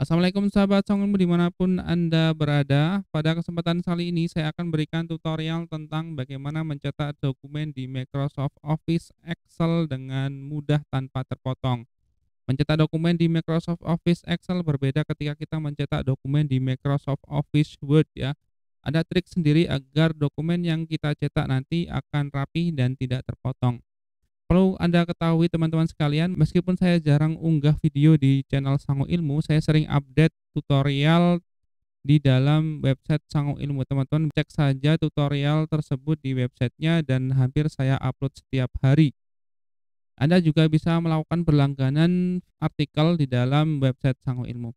Assalamualaikum sahabat Songilmu dimanapun Anda berada. Pada kesempatan kali ini saya akan berikan tutorial tentang bagaimana mencetak dokumen di Microsoft Office Excel dengan mudah tanpa terpotong. Mencetak dokumen di Microsoft Office Excel berbeda ketika kita mencetak dokumen di Microsoft Office Word ya. Ada trik sendiri agar dokumen yang kita cetak nanti akan rapi dan tidak terpotong. Perlu Anda ketahui teman-teman sekalian, meskipun saya jarang unggah video di channel Sango Ilmu, saya sering update tutorial di dalam website Sango Ilmu. Teman-teman cek saja tutorial tersebut di websitenya dan hampir saya upload setiap hari. Anda juga bisa melakukan berlangganan artikel di dalam website Sango Ilmu.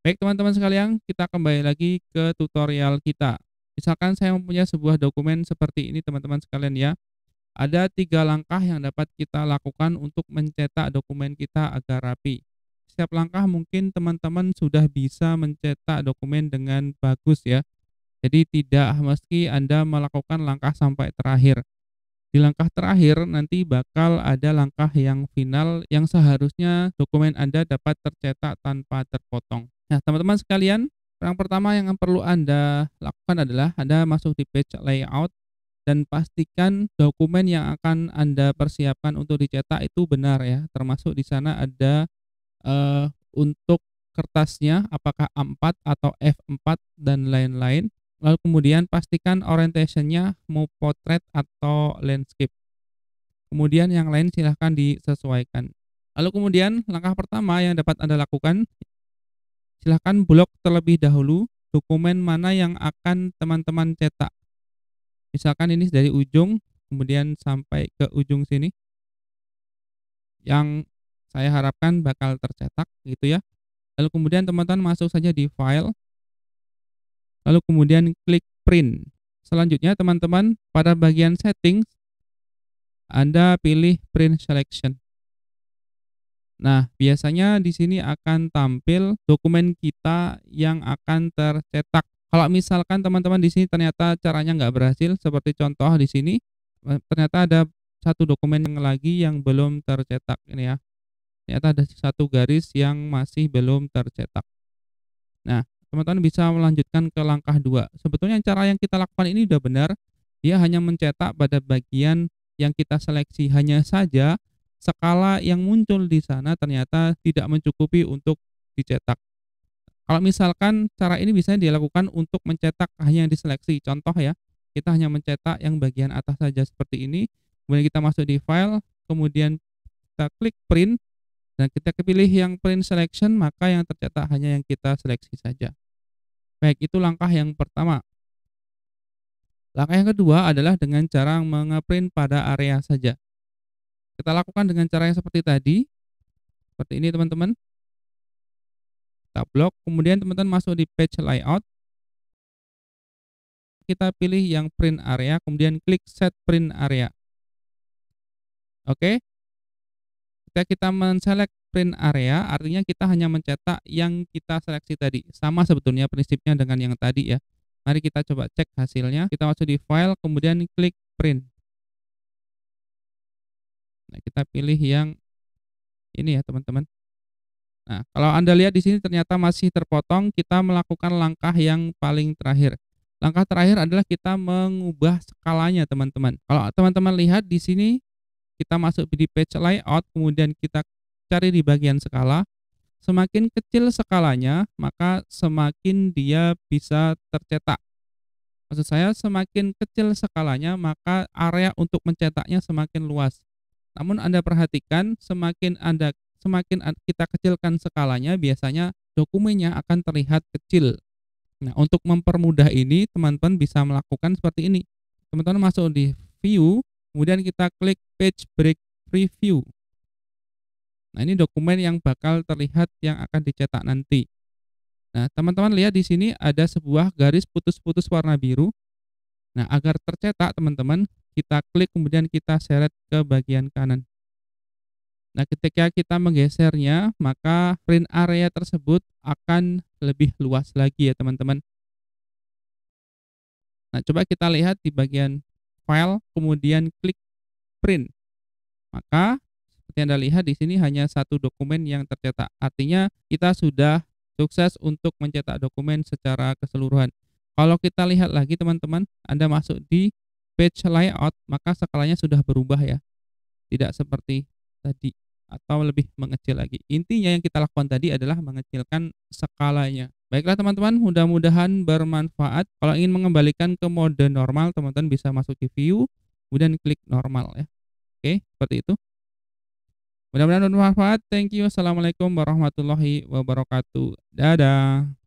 Baik teman-teman sekalian, kita kembali lagi ke tutorial kita. Misalkan saya mempunyai sebuah dokumen seperti ini teman-teman sekalian ya. Ada 3 langkah yang dapat kita lakukan untuk mencetak dokumen kita agar rapi. Setiap langkah mungkin teman-teman sudah bisa mencetak dokumen dengan bagus ya. Jadi tidak meski Anda melakukan langkah sampai terakhir. Di langkah terakhir nanti bakal ada langkah yang final yang seharusnya dokumen Anda dapat tercetak tanpa terpotong. Nah, teman-teman sekalian, yang pertama yang perlu Anda lakukan adalah Anda masuk di page layout dan pastikan dokumen yang akan Anda persiapkan untuk dicetak itu benar ya, termasuk di sana ada, untuk kertasnya apakah A4 atau F4 dan lain-lain. Lalu kemudian pastikan orientation-nya mau potret atau landscape. Kemudian yang lain silahkan disesuaikan. Lalu kemudian langkah pertama yang dapat Anda lakukan, silahkan blok terlebih dahulu dokumen mana yang akan teman-teman cetak. Misalkan ini dari ujung, kemudian sampai ke ujung sini, yang saya harapkan bakal tercetak gitu ya. Lalu kemudian teman-teman masuk saja di file, lalu kemudian klik print. Selanjutnya teman-teman pada bagian settings, Anda pilih print selection. Nah, biasanya di sini akan tampil dokumen kita yang akan tercetak. Kalau misalkan teman-teman di sini ternyata caranya nggak berhasil, seperti contoh di sini, ternyata ada satu dokumen yang lagi yang belum tercetak ini ya. Ternyata ada satu garis yang masih belum tercetak. Nah, teman-teman bisa melanjutkan ke langkah 2. Sebetulnya cara yang kita lakukan ini udah benar, dia hanya mencetak pada bagian yang kita seleksi, hanya saja skala yang muncul di sana ternyata tidak mencukupi untuk dicetak. Kalau misalkan cara ini bisa dilakukan untuk mencetak hanya yang diseleksi, contoh ya, kita hanya mencetak yang bagian atas saja seperti ini, kemudian kita masuk di file, kemudian kita klik print, dan kita pilih yang print selection, maka yang tercetak hanya yang kita seleksi saja. Baik, itu langkah yang pertama. Langkah yang kedua adalah dengan cara mengeprint pada area saja. Kita lakukan dengan cara yang seperti tadi, seperti ini teman-teman. Kita blok, kemudian teman-teman masuk di page layout. Kita pilih yang print area, kemudian klik set print area. Oke. Ketika kita men-select print area, artinya kita hanya mencetak yang kita seleksi tadi. Sama sebetulnya prinsipnya dengan yang tadi ya. Mari kita coba cek hasilnya. Kita masuk di file, kemudian klik print. Nah, kita pilih yang ini ya teman-teman. Nah, kalau Anda lihat di sini ternyata masih terpotong, kita melakukan langkah yang paling terakhir. Langkah terakhir adalah kita mengubah skalanya teman-teman. Kalau teman-teman lihat di sini, kita masuk di page layout, kemudian kita cari di bagian skala. Semakin kecil skalanya, maka semakin dia bisa tercetak. Maksud saya semakin kecil skalanya, maka area untuk mencetaknya semakin luas. Namun Anda perhatikan semakin kita kecilkan skalanya, biasanya dokumennya akan terlihat kecil. Nah, untuk mempermudah ini, teman-teman bisa melakukan seperti ini. Teman-teman masuk di view, kemudian kita klik page break preview. Nah, ini dokumen yang bakal terlihat yang akan dicetak nanti. Nah, teman-teman lihat di sini ada sebuah garis putus-putus warna biru. Nah, agar tercetak teman-teman, kita klik kemudian kita seret ke bagian kanan. Nah, ketika kita menggesernya, maka print area tersebut akan lebih luas lagi ya teman-teman. Nah, coba kita lihat di bagian file, kemudian klik print. Maka seperti Anda lihat di sini hanya satu dokumen yang tercetak. Artinya kita sudah Sukses untuk mencetak dokumen secara keseluruhan. Kalau kita lihat lagi teman-teman, Anda masuk di page layout, maka skalanya sudah berubah ya, tidak seperti tadi atau lebih mengecil lagi. Intinya yang kita lakukan tadi adalah mengecilkan skalanya. Baiklah teman-teman, mudah-mudahan bermanfaat. Kalau ingin mengembalikan ke mode normal, teman-teman bisa masuk di view, kemudian klik normal ya. Oke, seperti itu. Mudah-mudahan bermanfaat. Thank you. Assalamualaikum warahmatullahi wabarakatuh. Dadah.